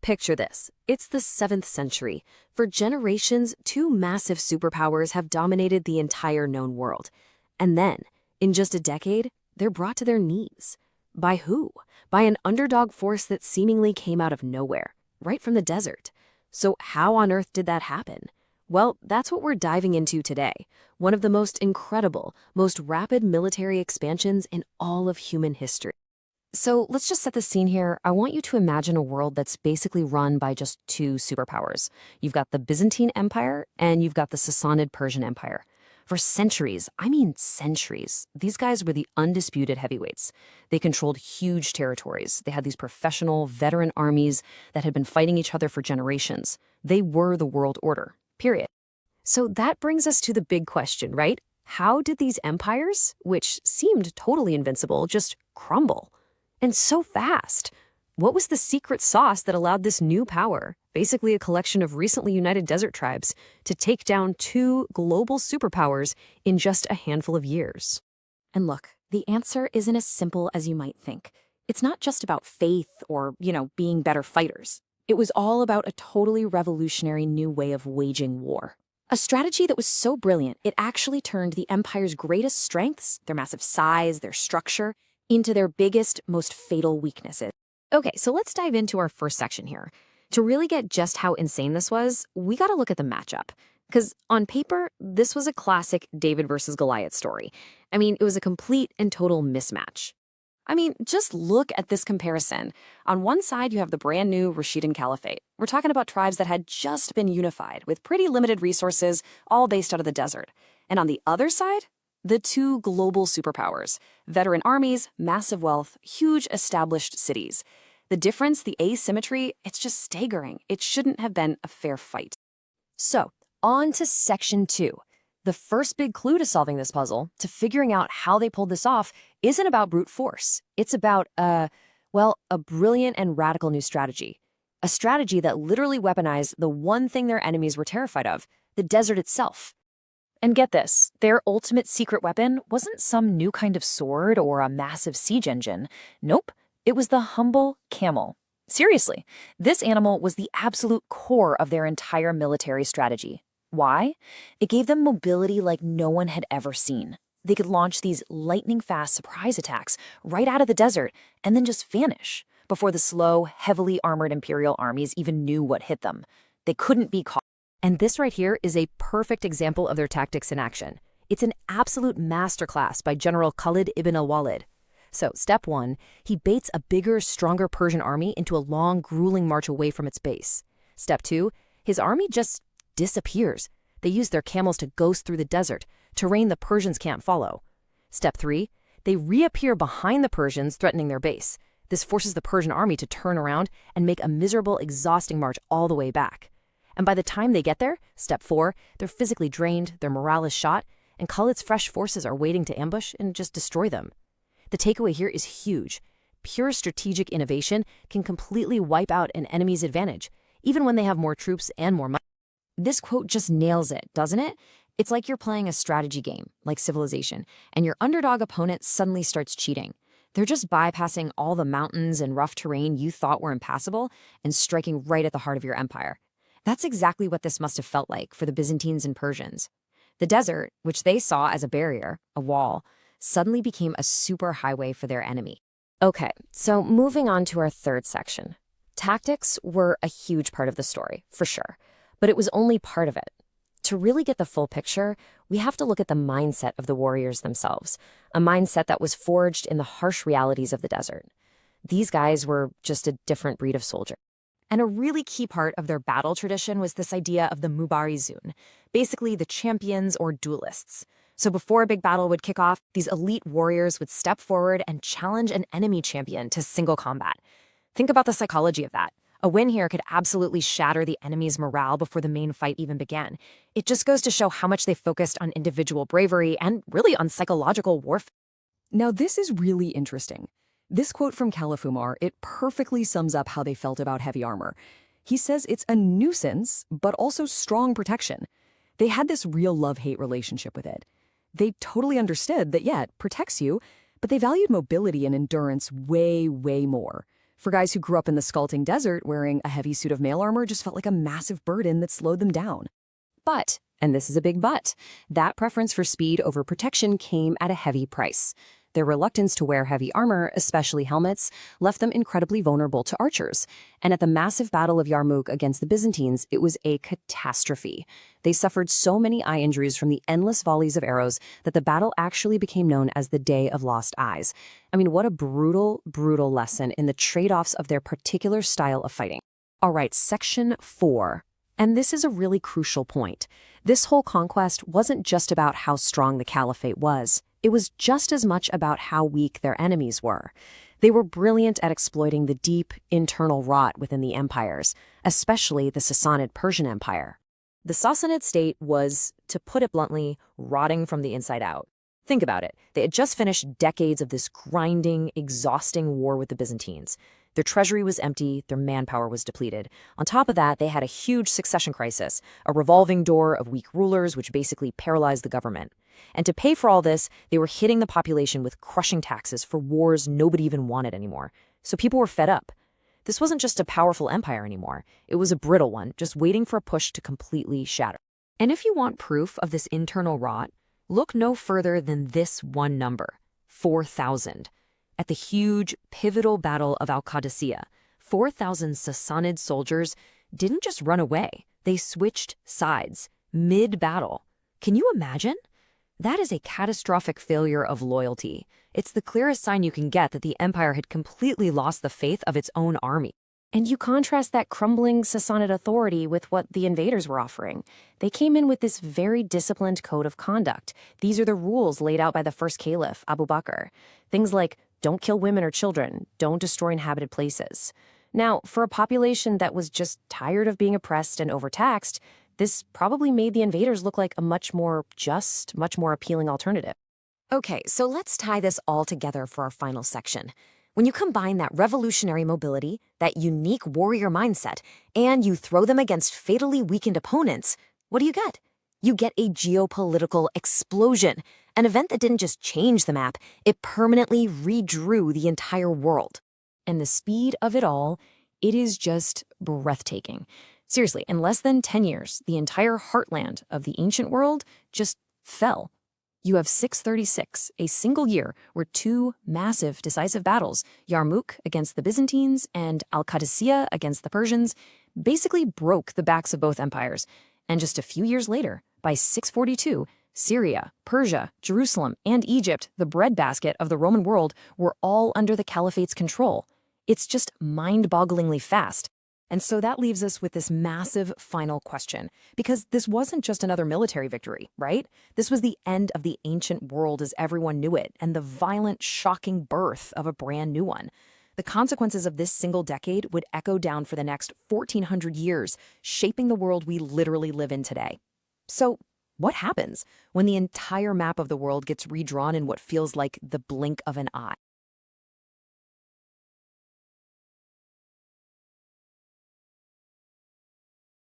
Picture this. It's the 7th century. For generations, two massive superpowers have dominated the entire known world. And then, in just a decade, they're brought to their knees. By who? By an underdog force that seemingly came out of nowhere, right from the desert. So how on earth did that happen? Well, that's what we're diving into today. One of the most incredible, most rapid military expansions in all of human history. So let's just set the scene here. I want you to imagine a world that's basically run by just two superpowers. You've got the Byzantine Empire and you've got the Sassanid Persian Empire. For centuries, I mean centuries, these guys were the undisputed heavyweights. They controlled huge territories. They had these professional, veteran armies that had been fighting each other for generations. They were the world order, period. So that brings us to the big question, right? How did these empires, which seemed totally invincible, just crumble? And so fast. What was the secret sauce that allowed this new power, basically a collection of recently united desert tribes, to take down two global superpowers in just a handful of years? And look, the answer isn't as simple as you might think. It's not just about faith or, being better fighters. It was all about a totally revolutionary new way of waging war. A strategy that was so brilliant, it actually turned the empire's greatest strengths, their massive size, their structure, into their biggest, most fatal weaknesses. Okay, so let's dive into our first section here. To really get just how insane this was, we gotta look at the matchup. Because on paper, this was a classic David versus Goliath story. I mean, it was a complete and total mismatch. I mean, just look at this comparison. On one side, you have the brand new Rashidun Caliphate. We're talking about tribes that had just been unified with pretty limited resources, all based out of the desert. And on the other side, the two global superpowers, veteran armies, massive wealth, huge established cities. The difference, the asymmetry, it's just staggering. It shouldn't have been a fair fight. So, on to section 2. The first big clue to solving this puzzle, to figuring out how they pulled this off, isn't about brute force. It's about, a brilliant and radical new strategy. A strategy that literally weaponized the one thing their enemies were terrified of, the desert itself. And get this, their ultimate secret weapon wasn't some new kind of sword or a massive siege engine. Nope, it was the humble camel. Seriously, this animal was the absolute core of their entire military strategy. Why? It gave them mobility like no one had ever seen. They could launch these lightning-fast surprise attacks right out of the desert and then just vanish before the slow, heavily armored imperial armies even knew what hit them. They couldn't be caught. And this right here is a perfect example of their tactics in action. It's an absolute masterclass by General Khalid ibn al-Walid. So, step 1, he baits a bigger, stronger Persian army into a long, grueling march away from its base. Step 2, his army just disappears. They use their camels to ghost through the desert, terrain the Persians can't follow. Step 3, they reappear behind the Persians, threatening their base. This forces the Persian army to turn around and make a miserable, exhausting march all the way back. And by the time they get there, step 4, they're physically drained, their morale is shot, and Khalid's fresh forces are waiting to ambush and just destroy them. The takeaway here is huge. Pure strategic innovation can completely wipe out an enemy's advantage, even when they have more troops and more money. This quote just nails it, doesn't it? It's like you're playing a strategy game, like Civilization, and your underdog opponent suddenly starts cheating. They're just bypassing all the mountains and rough terrain you thought were impassable and striking right at the heart of your empire. That's exactly what this must have felt like for the Byzantines and Persians. The desert, which they saw as a barrier, a wall, suddenly became a superhighway for their enemy. Okay, so moving on to our third section. Tactics were a huge part of the story, for sure, but it was only part of it. To really get the full picture, we have to look at the mindset of the warriors themselves, a mindset that was forged in the harsh realities of the desert. These guys were just a different breed of soldier. And a really key part of their battle tradition was this idea of the Mubarizun, basically the champions or duelists. So before a big battle would kick off, these elite warriors would step forward and challenge an enemy champion to single combat. Think about the psychology of that. A win here could absolutely shatter the enemy's morale before the main fight even began. It just goes to show how much they focused on individual bravery and really on psychological warfare. Now this is really interesting. This quote from Caliph Umar, it perfectly sums up how they felt about heavy armor. He says it's a nuisance, but also strong protection. They had this real love-hate relationship with it. They totally understood that, yeah, it protects you, but they valued mobility and endurance way, way more. For guys who grew up in the sculpting desert, wearing a heavy suit of mail armor just felt like a massive burden that slowed them down. But, and this is a big but, that preference for speed over protection came at a heavy price. Their reluctance to wear heavy armor, especially helmets, left them incredibly vulnerable to archers. And at the massive Battle of Yarmouk against the Byzantines, it was a catastrophe. They suffered so many eye injuries from the endless volleys of arrows that the battle actually became known as the Day of Lost Eyes. I mean, what a brutal, brutal lesson in the trade-offs of their particular style of fighting. All right, section 4. And this is a really crucial point. This whole conquest wasn't just about how strong the caliphate was. It was just as much about how weak their enemies were. They were brilliant at exploiting the deep, internal rot within the empires, especially the Sassanid Persian Empire. The Sassanid state was, to put it bluntly, rotting from the inside out. Think about it. They had just finished decades of this grinding, exhausting war with the Byzantines. Their treasury was empty, their manpower was depleted. On top of that, they had a huge succession crisis, a revolving door of weak rulers which basically paralyzed the government. And to pay for all this, they were hitting the population with crushing taxes for wars nobody even wanted anymore. So people were fed up. This wasn't just a powerful empire anymore. It was a brittle one, just waiting for a push to completely shatter. And if you want proof of this internal rot, look no further than this one number, 4,000. At the huge, pivotal Battle of Al-Qadisiyah, 4,000 Sassanid soldiers didn't just run away. They switched sides, mid-battle. Can you imagine? That is a catastrophic failure of loyalty. It's the clearest sign you can get that the empire had completely lost the faith of its own army. And you contrast that crumbling Sassanid authority with what the invaders were offering. They came in with this very disciplined code of conduct. These are the rules laid out by the first caliph, Abu Bakr. Things like, don't kill women or children, don't destroy inhabited places. Now, for a population that was just tired of being oppressed and overtaxed, this probably made the invaders look like a much more just, much more appealing alternative. Okay, so let's tie this all together for our final section. When you combine that revolutionary mobility, that unique warrior mindset, and you throw them against fatally weakened opponents, what do you get? You get a geopolitical explosion, an event that didn't just change the map, it permanently redrew the entire world. And the speed of it all, it is just breathtaking. Seriously, in less than 10 years, the entire heartland of the ancient world just fell. You have 636, a single year where two massive decisive battles, Yarmouk against the Byzantines and Al-Qadisiyah against the Persians, basically broke the backs of both empires. And just a few years later, by 642, Syria, Persia, Jerusalem, and Egypt, the breadbasket of the Roman world, were all under the caliphate's control. It's just mind-bogglingly fast. And so that leaves us with this massive final question, because this wasn't just another military victory, right? This was the end of the ancient world as everyone knew it, and the violent, shocking birth of a brand new one. The consequences of this single decade would echo down for the next 1,400 years, shaping the world we literally live in today. So, what happens when the entire map of the world gets redrawn in what feels like the blink of an eye?